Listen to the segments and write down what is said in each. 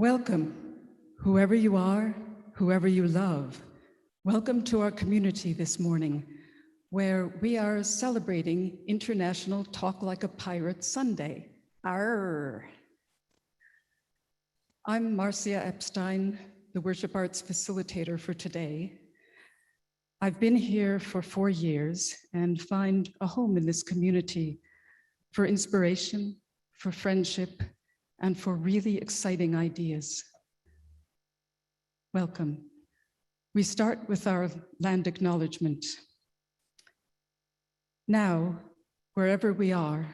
Welcome, whoever you are, whoever you love. Welcome to our community this morning, where we are celebrating International Talk Like a Pirate Sunday. Arr! I'm Marcia Epstein, the Worship Arts Facilitator for today. I've been here for 4 years and find a home in this community for inspiration, for friendship, and for really exciting ideas. Welcome. We start with our land acknowledgement. Now, wherever we are,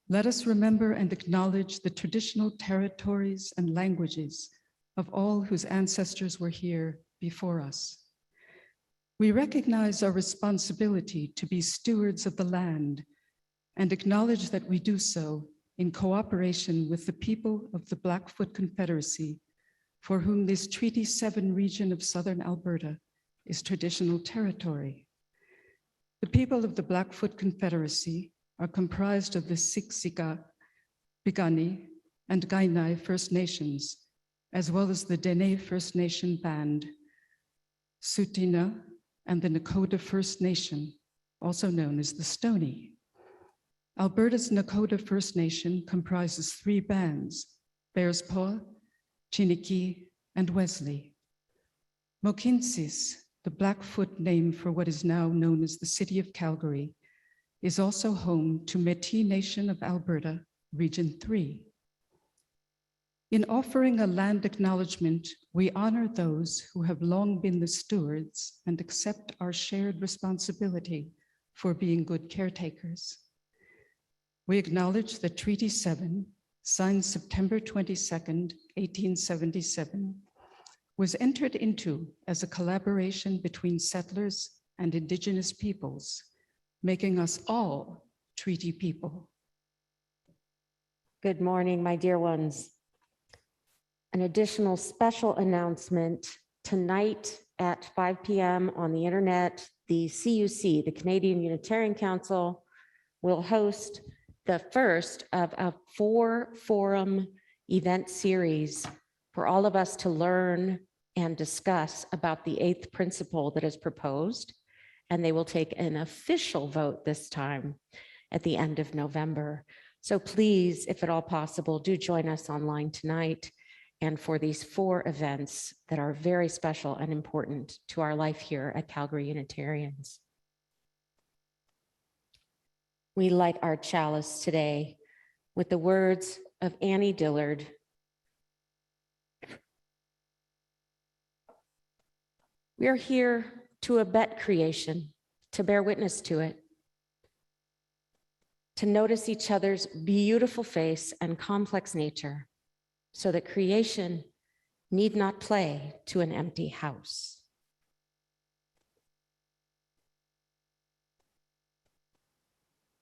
let us remember and acknowledge the traditional territories and languages of all whose ancestors were here before us. We recognize our responsibility to be stewards of the land and acknowledge that we do so in cooperation with the people of the Blackfoot Confederacy, for whom this Treaty 7 region of southern Alberta is traditional territory. The people of the Blackfoot Confederacy are comprised of the Siksika, Piikani, and Kainai First Nations, as well as the Dene First Nation Band, Tsuut'ina, and the Nakota First Nation, also known as the Stoney. Alberta's Nakota First Nation comprises 3 bands, Bearspaw, Chiniki, and Wesley. Mohkinstsis, the Blackfoot name for what is now known as the city of Calgary, is also home to Métis Nation of Alberta, Region 3. In offering a land acknowledgement, we honor those who have long been the stewards and accept our shared responsibility for being good caretakers. We acknowledge that Treaty 7, signed September 22nd, 1877, was entered into as a collaboration between settlers and Indigenous peoples, making us all treaty people. Good morning, my dear ones. An additional special announcement tonight at 5 p.m. on the internet, the CUC, the Canadian Unitarian Council, will host the first of a 4-forum event series for all of us to learn and discuss about the 8th principle that is proposed. And they will take an official vote this time at the end of November. So please, if at all possible, do join us online tonight and for these 4 events that are very special and important to our life here at Calgary Unitarians. We light our chalice today with the words of Annie Dillard. We are here to abet creation, to bear witness to it, to notice each other's beautiful face and complex nature, so that creation need not play to an empty house.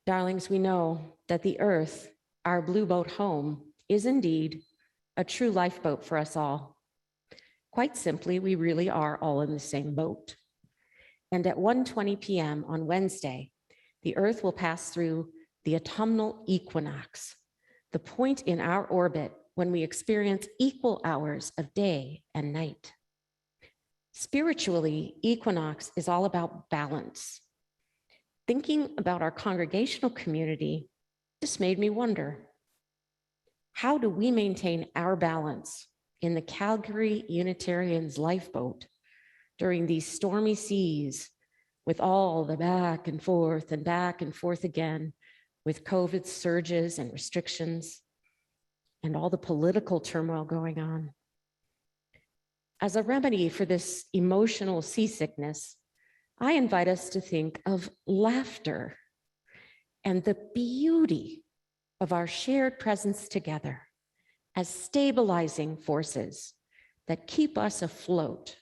Darlings, we know that the earth, our blue boat home, is indeed a true lifeboat for us all. Quite simply, we really are all in the same boat. And at 1:20 p.m. on Wednesday, the earth will pass through the autumnal equinox, the point in our orbit when we experience equal hours of day and night. Spiritually, equinox is all about balance. Thinking about our congregational community just made me wonder, how do we maintain our balance in the Calgary Unitarians lifeboat during these stormy seas with all the back and forth again with COVID surges and restrictions and all the political turmoil going on? As a remedy for this emotional seasickness, I invite us to think of laughter and the beauty of our shared presence together as stabilizing forces that keep us afloat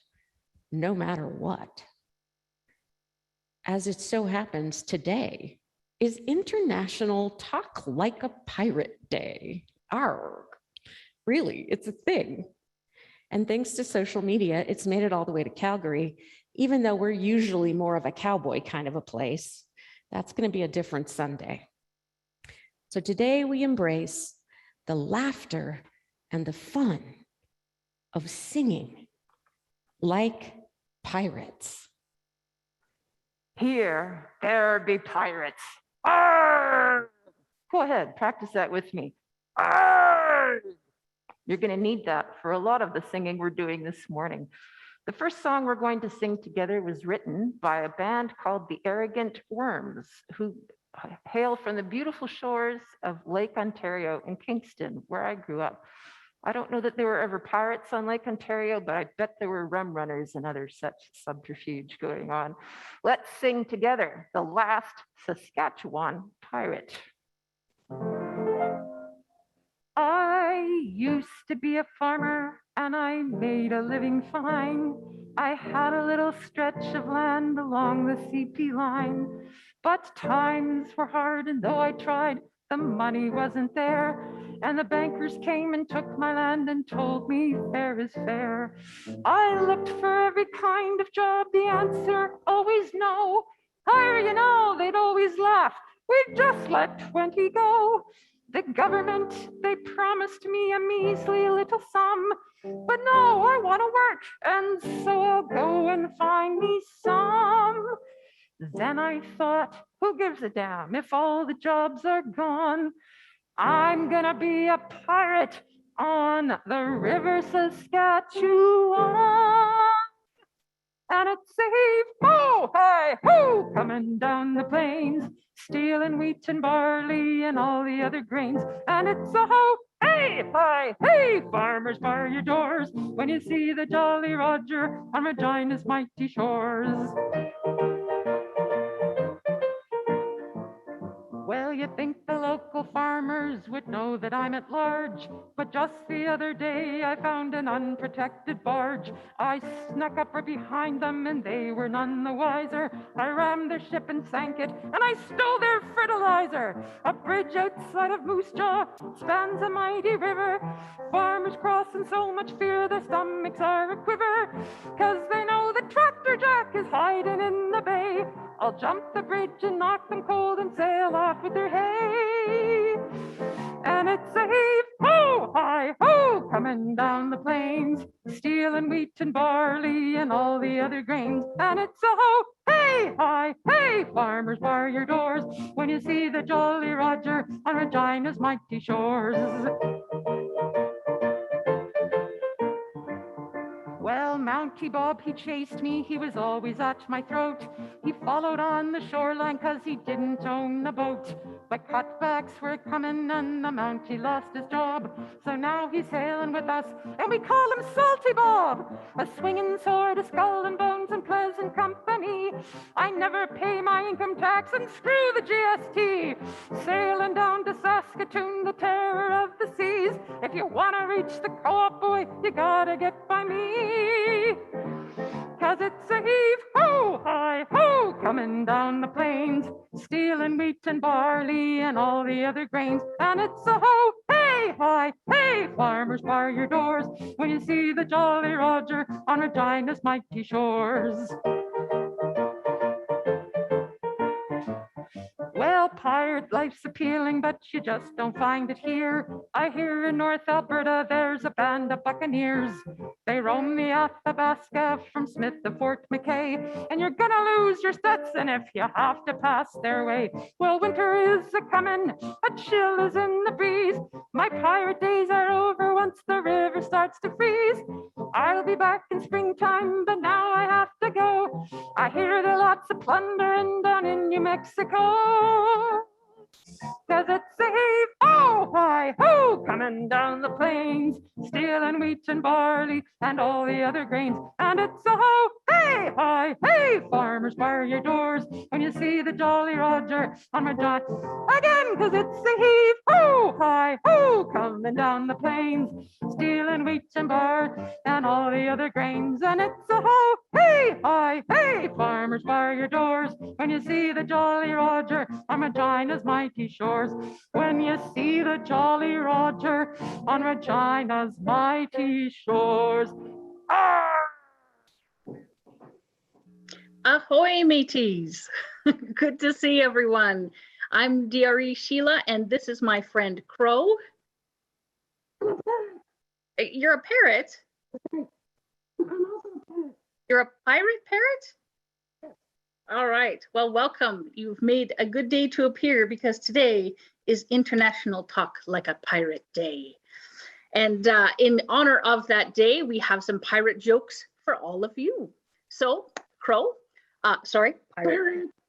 no matter what. As it so happens, today is International Talk Like a Pirate Day. Arrgh. Really, it's a thing. And thanks to social media, it's made it all the way to Calgary, even though we're usually more of a cowboy kind of a place. That's going to be a different Sunday. So today we embrace the laughter and the fun of singing like pirates. Here, there be pirates. Arr! Go ahead, practice that with me. Arr! You're going to need that for a lot of the singing we're doing this morning. The first song we're going to sing together was written by a band called the Arrogant Worms, who hail from the beautiful shores of Lake Ontario in Kingston, where I grew up. I don't know that there were ever pirates on Lake Ontario, but I bet there were rum runners and other such subterfuge going on. Let's sing together, The Last Saskatchewan Pirate. I used to be a farmer and I made a living fine. I had a little stretch of land along the CP line, but times were hard, and though I tried, the money wasn't there. And the bankers came and took my land and told me fair is fair. I looked for every kind of job, the answer always no. Higher, you know, they'd always laugh. We'd just let 20 go. The government, they promised me a measly little sum, but no, I want to work, and so I'll go and find me some. Then I thought, who gives a damn if all the jobs are gone? I'm gonna be a pirate on the river Saskatchewan. And it's safe, ho, hi, ho, coming down the plains, stealing wheat and barley and all the other grains. And it's a ho, hey, hi, hey, farmers, bar your doors when you see the Jolly Roger on Regina's mighty shores. Well, you'd think the local farmers would know that I'm at large, but just the other day I found an unprotected barge. I snuck up right behind them and they were none the wiser. I rammed their ship and sank it, and I stole their fertilizer. A bridge outside of Moose Jaw spans a mighty river. Farmers cross in so much fear their stomachs are a quiver, 'cause they know the tractor jack is hiding in the bay. I'll jump the bridge and knock them cold and sail off with their hay. And it's a heave, ho, hi, ho, coming down the plains, stealing wheat and barley and all the other grains. And it's a ho, hey, hi, hey, farmers, bar your doors when you see the Jolly Roger on Regina's mighty shores. Well, Mountie Bob, he chased me, he was always at my throat. He followed on the shoreline 'cause he didn't own a boat. But cutbacks were coming and the Mountie lost his job. So now he's sailing with us and we call him Salty Bob. A swinging sword, a skull and bones and pleasant company. I never pay my income tax and screw the GST. Sailing down to Saskatoon, the terror of the seas. If you want to reach the co-op, boy, you gotta get by me. 'Cause it's a heave, ho, hi, ho, coming down the plains, stealing wheat and barley and all the other grains. And it's a ho, hey, hi, hey, farmers, bar your doors when you see the Jolly Roger on Regina's mighty shores. Well, pirate life's appealing, but you just don't find it here. I hear in North Alberta there's a band of buccaneers. They roam the Athabasca from Smith to Fort McKay, and you're gonna lose your Stetson if you have to pass their way. Well, winter is a-comin', a chill is in the breeze. My pirate days are over once the river starts to freeze. I'll be back in springtime, but now I have to go. I hear there are lots of plundering down in New Mexico. 'Cause it's a heave, ho, hi, ho, coming down the plains, stealing wheat and barley and all the other grains. And it's a ho, hey, hi, hey, farmers, bar your doors when you see the Jolly Roger on Regina. Again, 'cause it's a heave, ho, hi, ho, coming down the plains, stealing wheat and barley and all the other grains. And it's a ho, hey, hi, hey, farmers, bar your doors when you see the Jolly Roger on Regina's mighty shores. When you see the Jolly Roger on Regina's mighty shores. Arr! Ahoy, mateys. Good to see everyone. I'm DRE Sheila, and this is my friend Crow. You're a parrot? You're a pirate parrot? All right. Well, welcome. You've made a good day to appear because today is International Talk Like a Pirate Day. And in honor of that day, we have some pirate jokes for all of you. So, pirate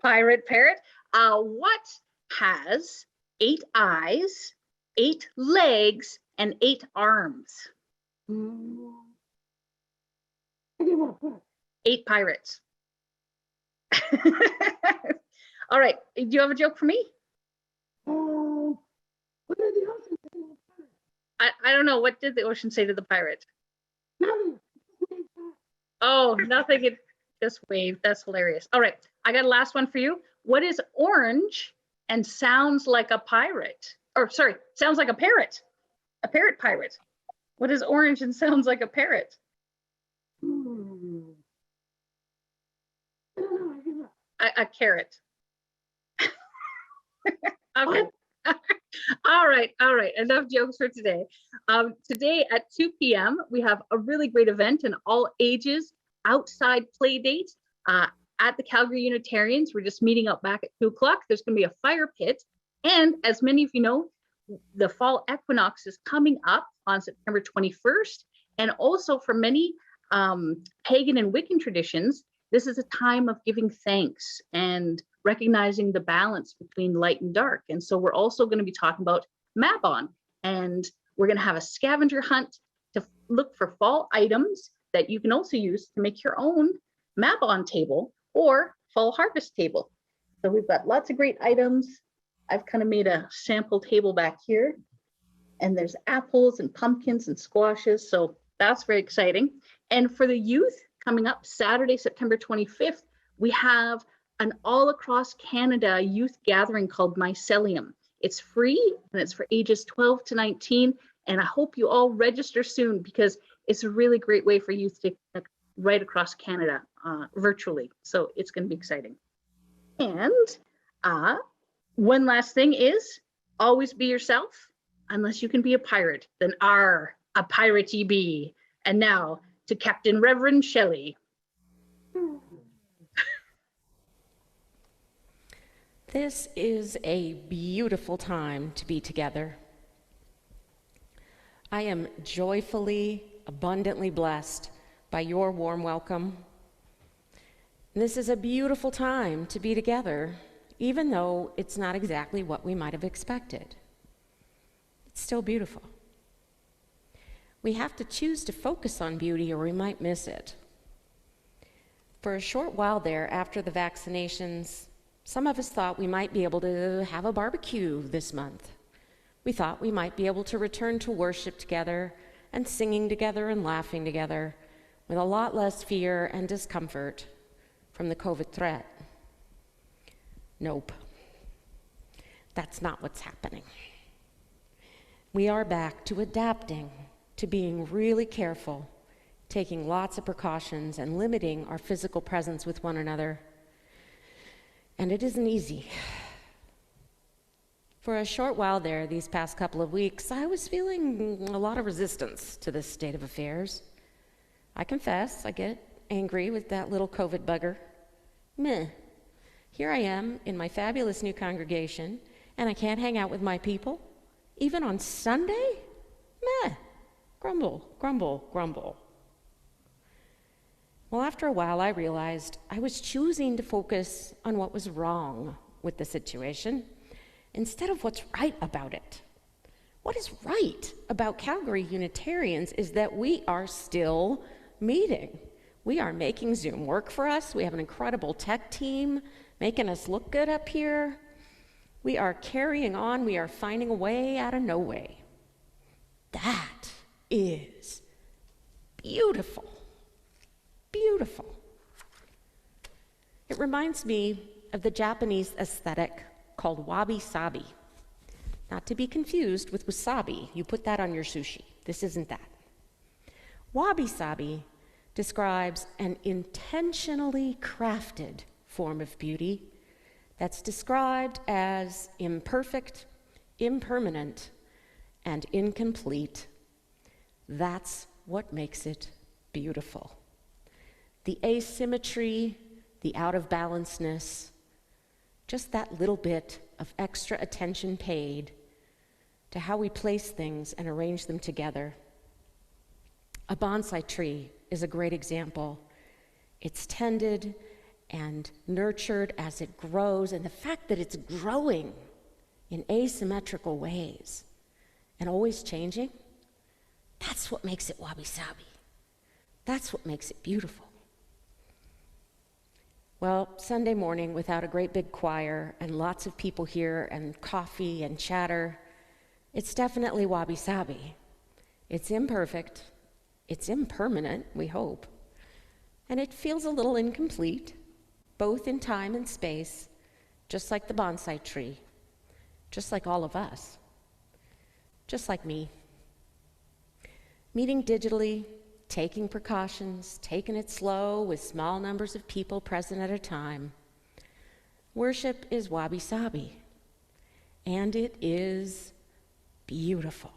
parrot, what has 8 eyes, 8 legs, and 8 arms? 8 pirates. All right. Do you have a joke for me? I don't know. What did the ocean say to the pirate? Oh, nothing. It just waved. That's hilarious. All right. I got a last one for you. What is orange and sounds like a pirate? Or sorry, sounds like a parrot. A parrot pirate. What is orange and sounds like a parrot? A carrot. Okay. All right. Enough jokes for today. Today at 2 p.m., we have a really great event, an all ages outside play date at the Calgary Unitarians. We're just meeting up back at 2 o'clock. There's going to be a fire pit. And as many of you know, the fall equinox is coming up on September 21st. And also for many pagan and Wiccan traditions, this is a time of giving thanks and recognizing the balance between light and dark. And so we're also going to be talking about Mabon, and we're going to have a scavenger hunt to look for fall items that you can also use to make your own Mabon table or fall harvest table. So we've got lots of great items. I've kind of made a sample table back here, and there's apples and pumpkins and squashes. So that's very exciting. And for the youth, coming up Saturday, September 25th, we have an all across Canada youth gathering called Mycelium. It's free and it's for ages 12 to 19. And I hope you all register soon because it's a really great way for youth to right across Canada virtually. So it's going to be exciting. And one last thing is always be yourself. Unless you can be a pirate, then a pirate ye be. And now to Captain Reverend Shelley. This is a beautiful time to be together. I am joyfully, abundantly blessed by your warm welcome. This is a beautiful time to be together, even though it's not exactly what we might have expected. It's still beautiful. We have to choose to focus on beauty or we might miss it. For a short while there, after the vaccinations, some of us thought we might be able to have a barbecue this month. We thought we might be able to return to worship together and singing together and laughing together with a lot less fear and discomfort from the COVID threat. Nope. That's not what's happening. We are back to adapting, to being really careful, taking lots of precautions and limiting our physical presence with one another. And it isn't easy. For a short while there, these past couple of weeks, I was feeling a lot of resistance to this state of affairs. I confess, I get angry with that little COVID bugger. Meh. Here I am in my fabulous new congregation, and I can't hang out with my people, even on Sunday? Meh. Grumble, grumble, grumble. Well, after a while, I realized I was choosing to focus on what was wrong with the situation instead of what's right about it. What is right about Calgary Unitarians is that we are still meeting. We are making Zoom work for us. We have an incredible tech team making us look good up here. We are carrying on. We are finding a way out of no way. That is beautiful. Beautiful. It reminds me of the Japanese aesthetic called wabi-sabi. Not to be confused with wasabi. You put that on your sushi. This isn't that. Wabi-sabi describes an intentionally crafted form of beauty that's described as imperfect, impermanent, and incomplete. That's what makes it beautiful. The asymmetry, the out of balanceness, just that little bit of extra attention paid to how we place things and arrange them together. A bonsai tree is a great example. It's tended and nurtured as it grows, and the fact that it's growing in asymmetrical ways and always changing, that's what makes it wabi-sabi. That's what makes it beautiful. Well, Sunday morning, without a great big choir and lots of people here and coffee and chatter, it's definitely wabi-sabi. It's imperfect, it's impermanent, we hope, and it feels a little incomplete, both in time and space, just like the bonsai tree, just like all of us, just like me. Meeting digitally, taking precautions, taking it slow with small numbers of people present at a time. Worship is wabi-sabi, and it is beautiful.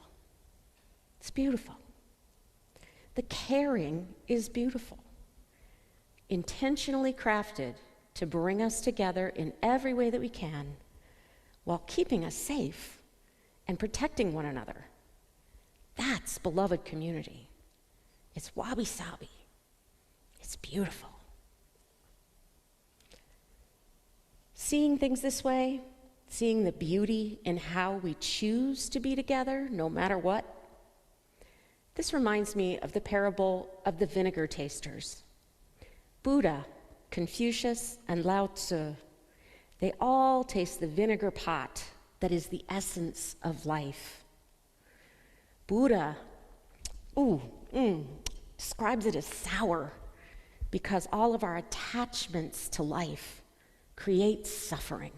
It's beautiful. The caring is beautiful, intentionally crafted to bring us together in every way that we can while keeping us safe and protecting one another. That's beloved community. It's wabi-sabi. It's beautiful. Seeing things this way, seeing the beauty in how we choose to be together, no matter what, this reminds me of the parable of the vinegar tasters. Buddha, Confucius, and Lao Tzu, they all taste the vinegar pot that is the essence of life. Buddha, describes it as sour because all of our attachments to life create suffering.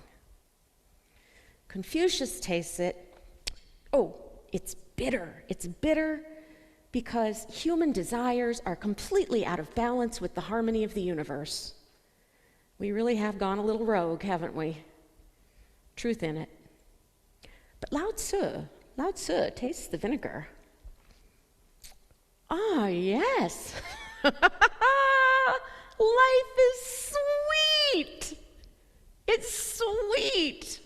Confucius tastes it, it's bitter. It's bitter because human desires are completely out of balance with the harmony of the universe. We really have gone a little rogue, haven't we? Truth in it. But Lao Tzu tastes the vinegar. Ah, yes. Life is sweet. It's sweet.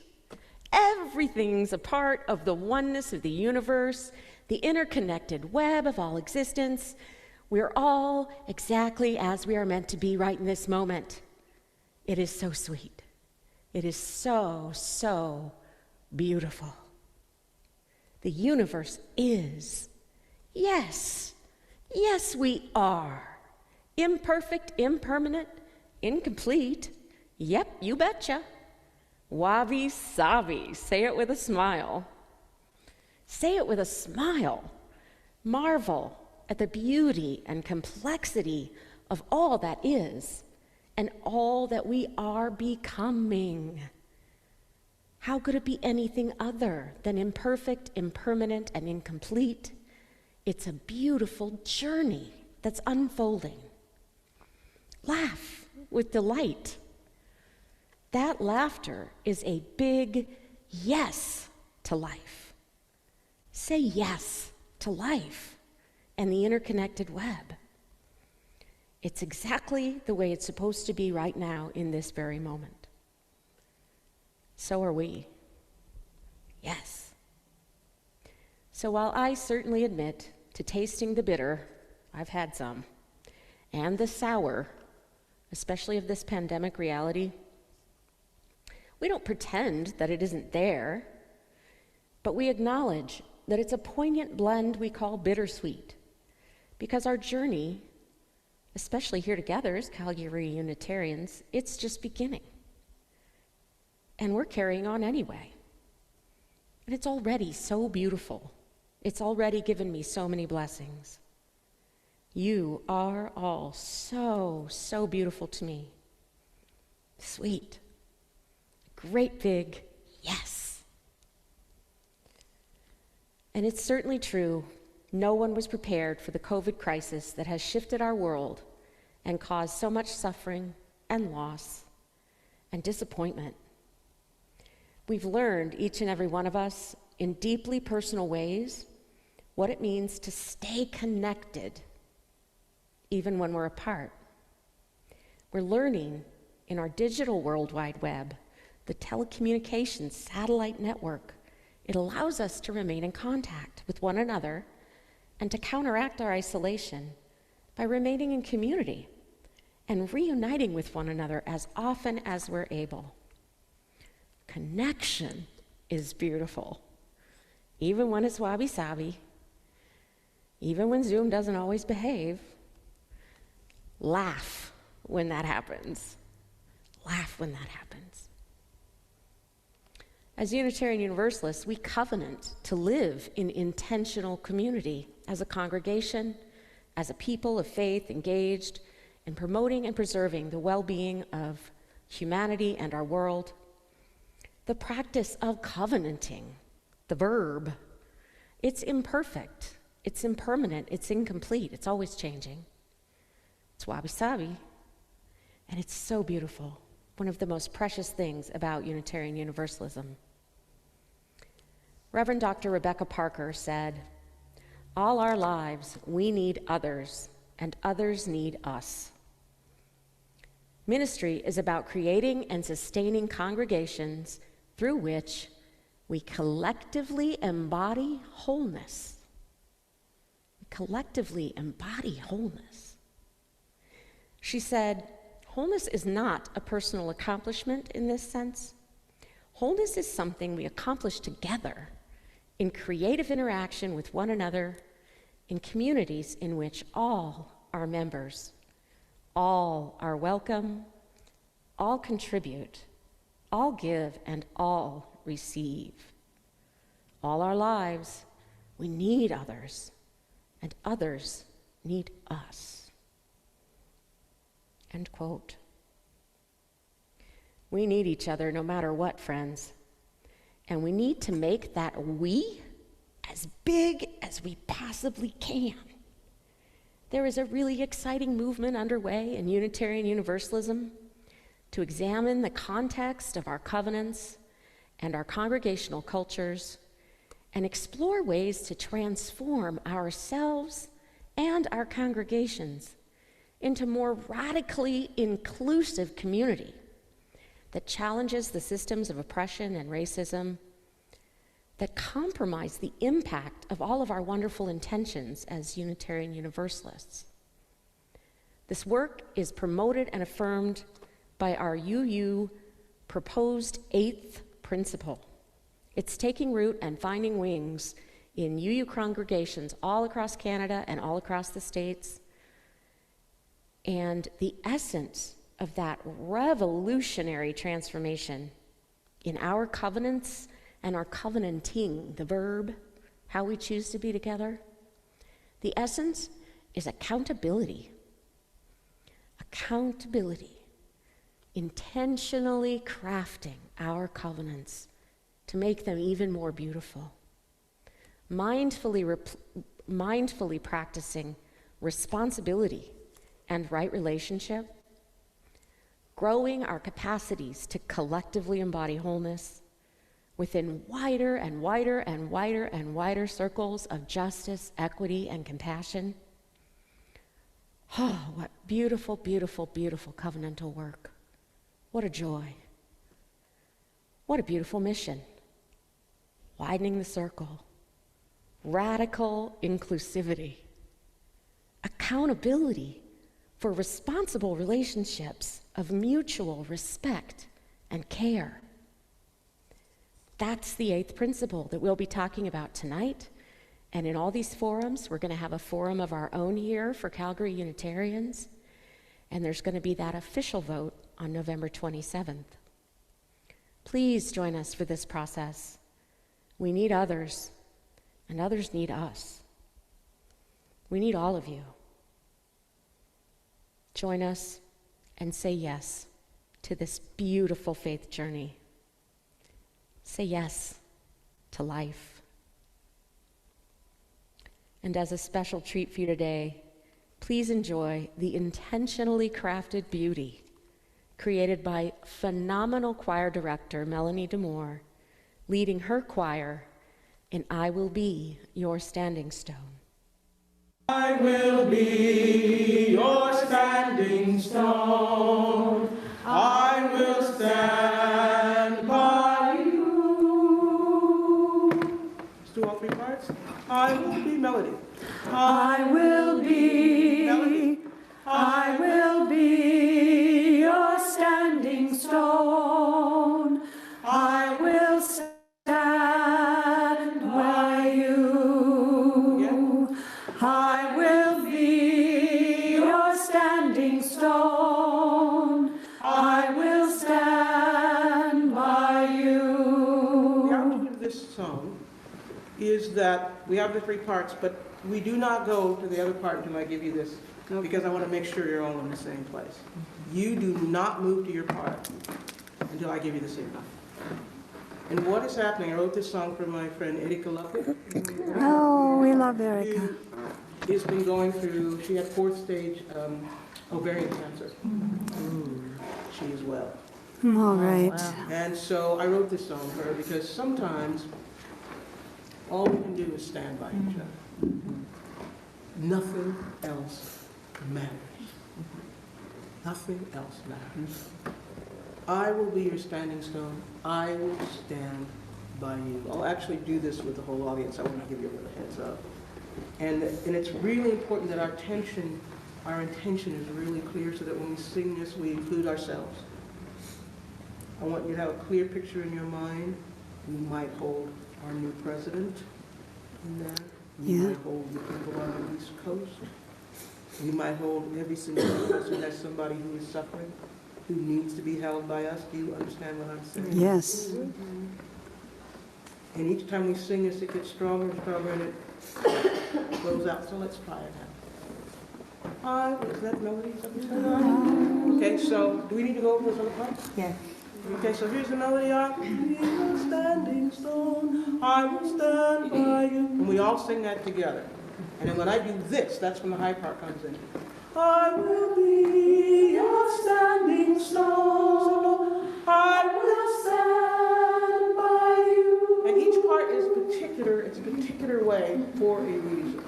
Everything's a part of the oneness of the universe, the interconnected web of all existence. We're all exactly as we are meant to be right in this moment. It is so sweet. It is so, so beautiful. The universe is. Yes, we are. Imperfect, impermanent, incomplete. Yep, you betcha. Wabi-sabi. Say it with a smile. Say it with a smile. Marvel at the beauty and complexity of all that is and all that we are becoming. How could it be anything other than imperfect, impermanent, and incomplete? It's a beautiful journey that's unfolding. Laugh with delight. That laughter is a big yes to life. Say yes to life and the interconnected web. It's exactly the way it's supposed to be right now in this very moment. So are we. Yes. So while I certainly admit to tasting the bitter, I've had some, and the sour, especially of this pandemic reality, we don't pretend that it isn't there, but we acknowledge that it's a poignant blend we call bittersweet, because our journey, especially here together as Calgary Unitarians, it's just beginning. And we're carrying on anyway. And it's already so beautiful. It's already given me so many blessings. You are all so, so beautiful to me. Sweet. Great big yes. And it's certainly true, no one was prepared for the COVID crisis that has shifted our world and caused so much suffering and loss and disappointment. We've learned, each and every one of us, in deeply personal ways, what it means to stay connected even when we're apart. We're learning in our digital World Wide Web, the telecommunications satellite network. It allows us to remain in contact with one another and to counteract our isolation by remaining in community and reuniting with one another as often as we're able. Connection is beautiful, even when it's wabi-sabi, even when Zoom doesn't always behave. Laugh when that happens. Laugh when that happens. As Unitarian Universalists, we covenant to live in intentional community as a congregation, as a people of faith engaged in promoting and preserving the well-being of humanity and our world. The practice of covenanting, the verb, it's imperfect, it's impermanent, it's incomplete, it's always changing. It's wabi-sabi, and it's so beautiful. One of the most precious things about Unitarian Universalism. Reverend Dr. Rebecca Parker said, "All our lives, we need others, and others need us." Ministry is about creating and sustaining congregations through which we collectively embody wholeness. We collectively embody wholeness. She said, wholeness is not a personal accomplishment in this sense. Wholeness is something we accomplish together in creative interaction with one another, in communities in which all are members, all are welcome, all contribute, all give, and all receive. All our lives, we need others, and others need us. End quote. We need each other no matter what, friends. And we need to make that we as big as we possibly can. There is a really exciting movement underway in Unitarian Universalism to examine the context of our covenants and our congregational cultures and explore ways to transform ourselves and our congregations into more radically inclusive community that challenges the systems of oppression and racism, that compromise the impact of all of our wonderful intentions as Unitarian Universalists. This work is promoted and affirmed by our UU proposed 8th principle. It's taking root and finding wings in UU congregations all across Canada and all across the States. And the essence of that revolutionary transformation in our covenants and our covenanting, the verb, how we choose to be together, the essence is accountability. Accountability. Intentionally crafting our covenants to make them even more beautiful. Mindfully practicing responsibility and right relationship, growing our capacities to collectively embody wholeness within wider and wider and wider and wider circles of justice, equity, and compassion. Oh, what beautiful, beautiful, beautiful covenantal work. What a joy. What a beautiful mission. Widening the circle. Radical inclusivity. Accountability for responsible relationships of mutual respect and care. That's the 8th principle that we'll be talking about tonight. And in all these forums, we're going to have a forum of our own here for Calgary Unitarians. And there's going to be that official vote on November 27th. Please join us for this process. We need others, and others need us. We need all of you. Join us and say yes to this beautiful faith journey. Say yes to life. And as a special treat for you today, please enjoy the intentionally crafted beauty created by phenomenal choir director Melanie Demore, leading her choir and I will be your standing stone. I will be your standing stone. I will stand by you. Let's do all three parts. I will be melody. I will be, Melody. I will be your standing stone. I will stand by you. I will be your standing stone. I will stand by The you. object of this song is that we have the three parts, but we do not go to the other part until I give you this, because I want to make sure you're all in the same place. You do not move to your part until I give you the signal. And what is happening, I wrote this song for my friend Erika Luckett. Oh, we love Erica. Who has been going through, she had fourth stage ovarian cancer. She is well. All right. And so I wrote this song for her because sometimes all we can do is stand by each other. Nothing else matters. Nothing else matters. I will be your standing stone. I will stand by you. I'll actually do this with the whole audience. I want to give you a little heads up. And it's really important that our intention is really clear so that when we sing this, we include ourselves. I want you to have a clear picture in your mind. We might hold our new president in there. We Yeah. might hold the people on the East Coast. We might hold every single person who has somebody who is suffering, who needs to be held by us. Do you understand what I'm saying? Yes. And each time we sing this, it gets stronger and stronger, and it goes out. So let's try it now. Is that melody? Okay, so do we need to go over those other parts? Yeah. Okay, so here's the melody. I will be a standing stone. I will stand by you. And we all sing that together. And then when I do this, that's when the high part comes in. I will be your standing stone. I will stand by you. And each part is particular. It's a particular way for a reason.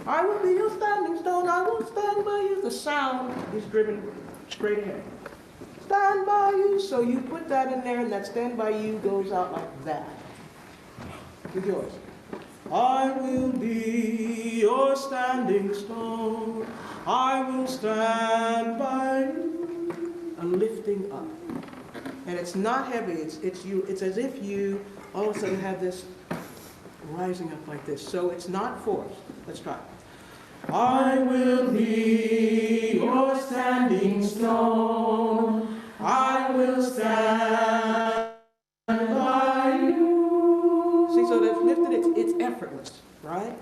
I will be your standing stone. I will stand by you. The sound is driven straight ahead. Stand by you. So you put that in there, and that stand by you goes out like that. With yours. I will be your standing stone. I will stand by you. A lifting up. And it's not heavy. It's you. It's as if you all of a sudden have this rising up like this. So it's not forced. Let's try. I will be your standing stone. I will stand by you. See, so that's lifted, it's effortless, right?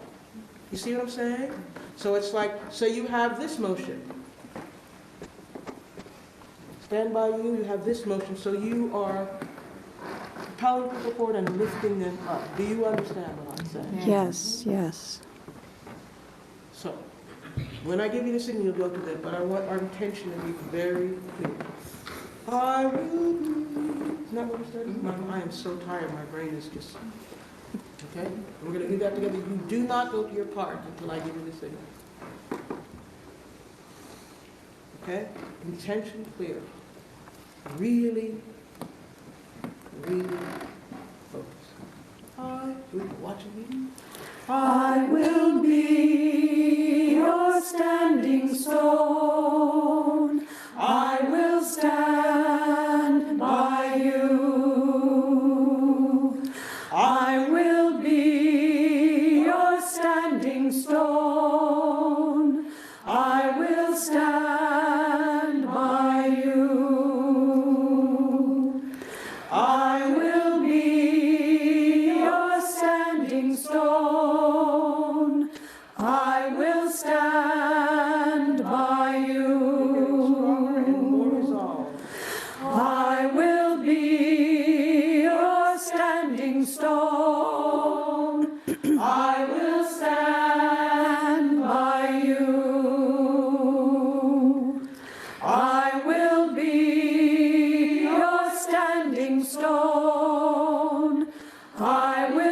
You see what I'm saying? So it's like, so you have this motion. Stand by you, you have this motion, so you are propelling people forward and lifting them up. Do you understand what I'm saying? Yes, yes. So, when I give you the signal, you'll go to that, but I want our intention to be very clear. I will be. Isn't that what we started? I am so tired, my brain is just, okay? We're going to do that together. You do not go to your part until I give you the signal. Okay? Intention clear. Really, really focus. Who's watching me? I will be your standing stone. I will stand by you. I will be your standing stone. I will stand by you. I will be your standing stone. I will stand by you. Stronger and more resolved. I will be your standing stone. I will stand by you. I will be your standing stone. I will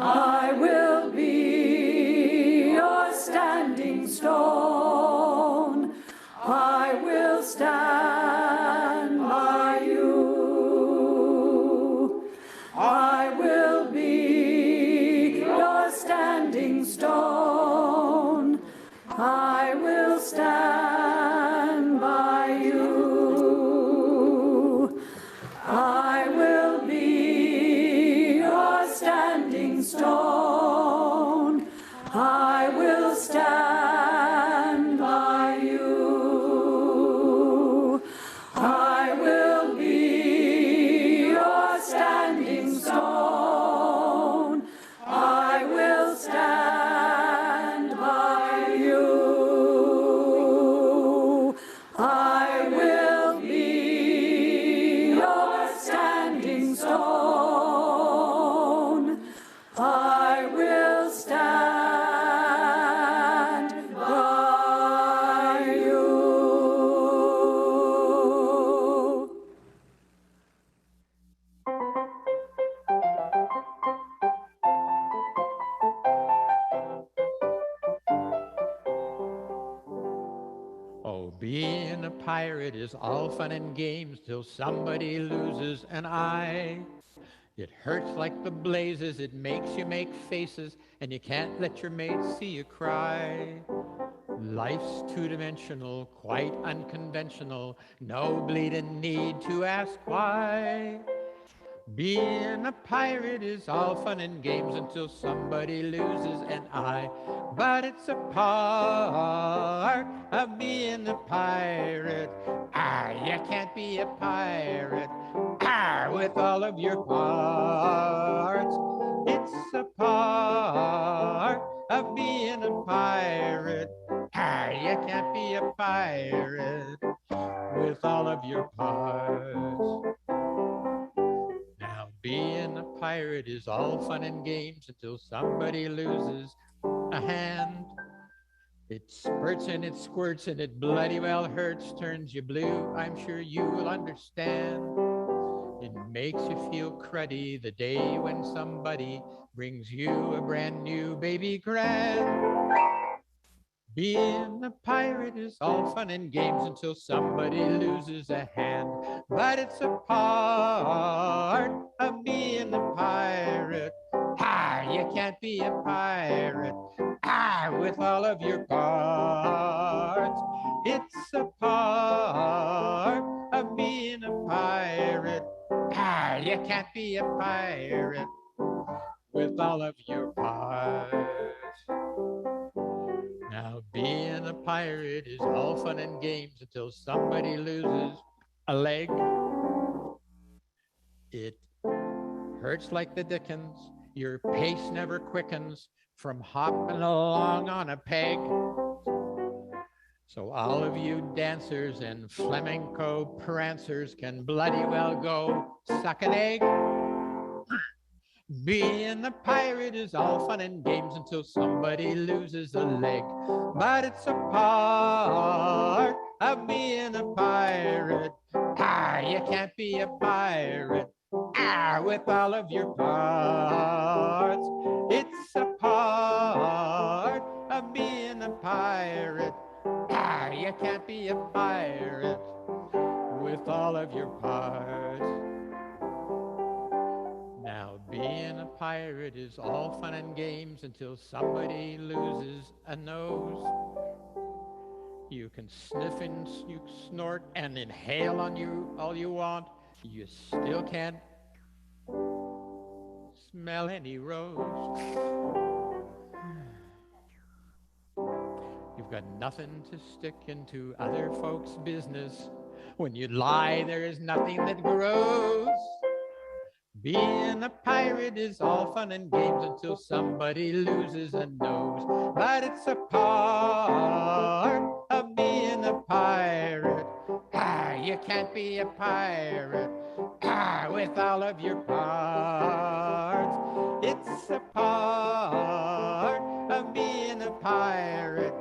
I will be your standing stone. I will stand by you. I will be your standing stone. I will stand by you. I will be your standing stone. I will stand by you. I will be your standing stone. I will stand by you. I will be your standing stone. I will stand by you. Oh, being a pirate is all fun and games till somebody loses an eye. It hurts like the blazes, it makes you make faces, and you can't let your mates see you cry. Life's two-dimensional, quite unconventional, no bleeding need to ask why. Being a pirate is all fun and games until somebody loses an eye. But it's a part of being a pirate. You can't be a pirate with all of your parts. It's a part of being a pirate. You can't be a pirate with all of your parts. Now, being a pirate is all fun and games until somebody loses a hand. It spurts and it squirts and it bloody well hurts, turns you blue, I'm sure you will understand. It makes you feel cruddy the day when somebody brings you a brand new baby grand. Being a pirate is all fun and games until somebody loses a hand. But it's a part of being a pirate. You can't be a pirate with all of your parts. It's a part of being a pirate. You can't be a pirate with all of your parts. Now, being a pirate is all fun and games until somebody loses a leg. It hurts like the dickens. Your pace never quickens from hopping along on a peg. So all of you dancers and flamenco prancers can bloody well go suck an egg. Being a pirate is all fun and games until somebody loses a leg. But it's a part of being a pirate. You can't be a pirate with all of your parts. It's a part of being a pirate. You can't be a pirate with all of your parts. Now, being a pirate is all fun and games until somebody loses a nose. You can sniff and you snort and inhale on you all you want. You still can't smell any rose. You've got nothing to stick into other folks' business. When you lie, there is nothing that grows. Being a pirate is all fun and games until somebody loses a nose. But it's a part of being a pirate. You can't be a pirate with all of your parts. It's a part of being a pirate.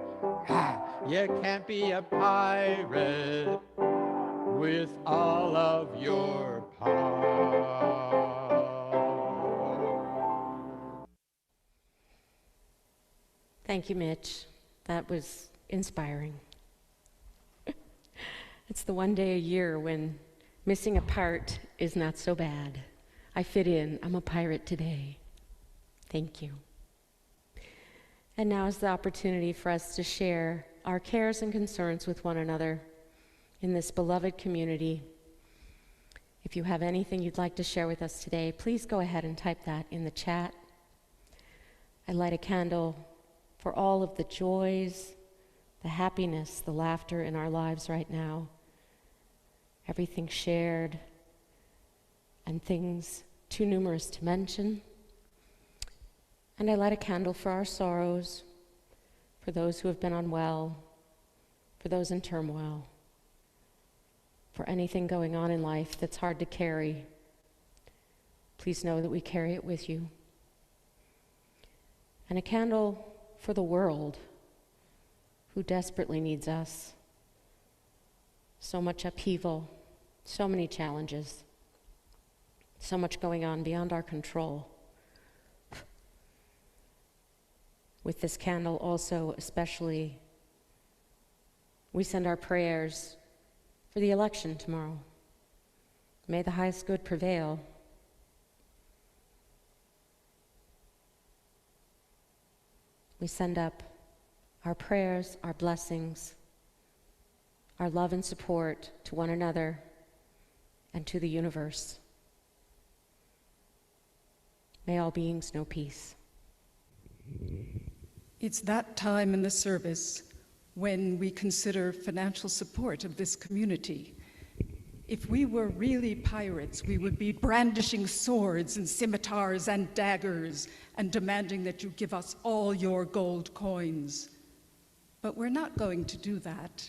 You can't be a pirate with all of your parts. Thank you, Mitch. That was inspiring. It's the one day a year when missing a part is not so bad. I fit in. I'm a pirate today. Thank you. And now is the opportunity for us to share our cares and concerns with one another in this beloved community. If you have anything you'd like to share with us today, please go ahead and type that in the chat. I light a candle for all of the joys, the happiness, the laughter in our lives right now, everything shared, and things too numerous to mention. And I light a candle for our sorrows, for those who have been unwell, for those in turmoil, for anything going on in life that's hard to carry. Please know that we carry it with you. And a candle for the world, who desperately needs us. So much upheaval, so many challenges, so much going on beyond our control. With this candle also, especially, we send our prayers for the election tomorrow. May the highest good prevail. We send up our prayers, our blessings, our love and support to one another and to the universe. May all beings know peace. It's that time in the service when we consider financial support of this community. If we were really pirates, we would be brandishing swords and scimitars and daggers and demanding that you give us all your gold coins. But we're not going to do that.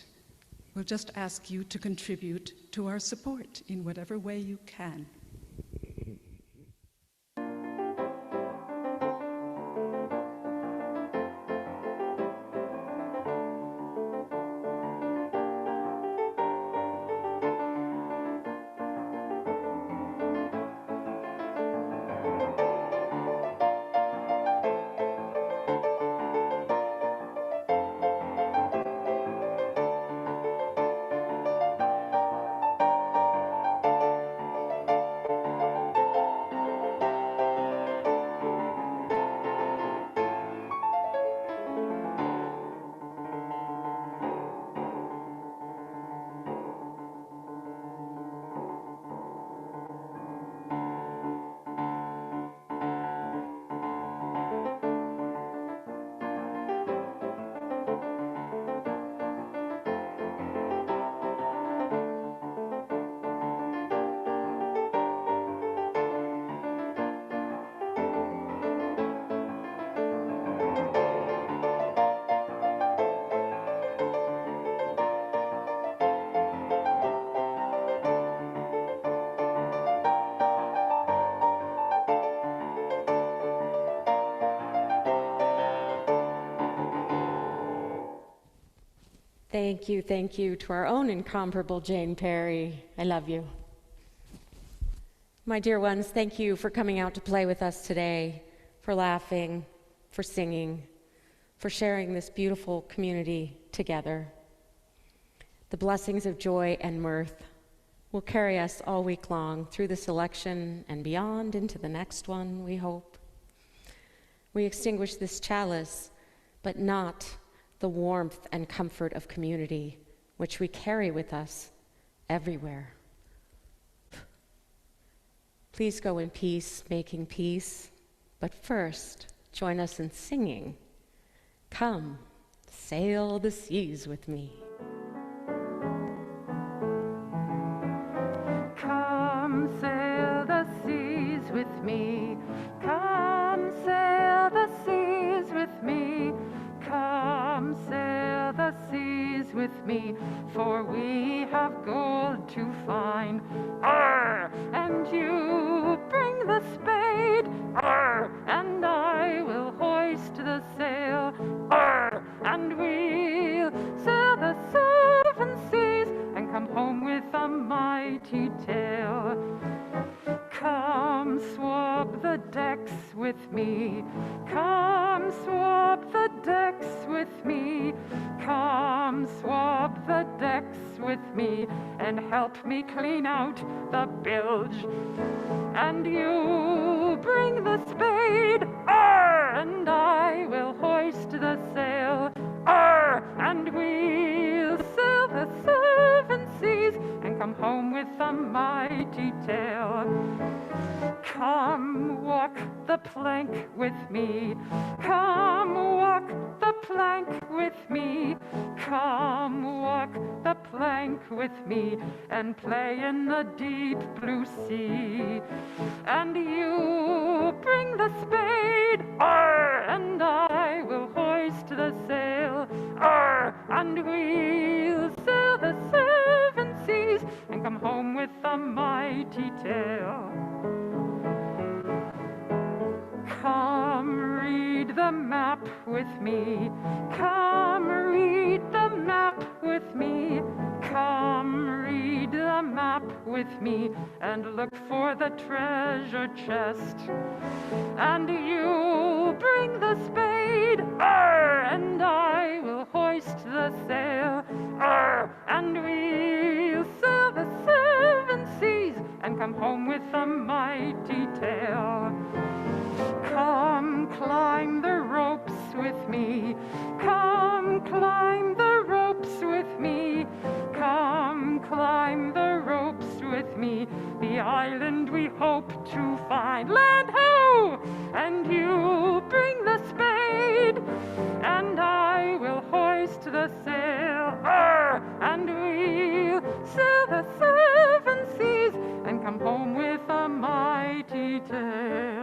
We'll just ask you to contribute to our support in whatever way you can. Thank you to our own incomparable Jane Perry. I love you. My dear ones, thank you for coming out to play with us today, for laughing, for singing, for sharing this beautiful community together. The blessings of joy and mirth will carry us all week long through this election and beyond into the next one, we hope. We extinguish this chalice, but not the warmth and comfort of community, which we carry with us everywhere. Please go in peace, making peace, but first, join us in singing. Come, sail the seas with me. Come sail the seas with me. Come sail the seas with me. Come sail the seas with me, for we have gold to find. Arr! And you bring the spade. Arr! And I will hoist the sail. Arr! And we'll sail the 7 seas and come home with a mighty tale. Come swab the decks with me. Come swab the decks with me and help me clean out the bilge. And you bring the spade, and I will hoist the sail, and we'll sail the 7 seas and come home with a mighty tale. Come walk the plank with me, come walk the plank with me, come walk the plank with me and play in the deep blue sea. And you bring the spade, and I will hoist the sail, and we'll sail the 7 seas and come home with a mighty tale. Come read the map with me, come read the map with me, come read the map with me and look for the treasure chest. And you bring the spade, and I will hoist the sail, and we'll sail the 7 seas and come home with a mighty tale. Come climb the ropes with me, come climb the ropes with me, come climb the ropes with me, the island we hope to find. Land ho! And you bring the spade, and I will hoist the sail, and we'll sail the 7 seas and come home with a mighty tale.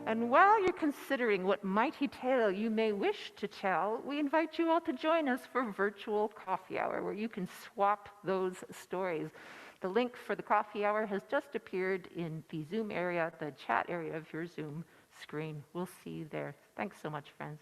And while you're considering what mighty tale you may wish to tell, we invite you all to join us for virtual coffee hour, where you can swap those stories. The link for the coffee hour has just appeared in the Zoom area, the chat area of your Zoom screen. We'll see you there. Thanks so much, friends.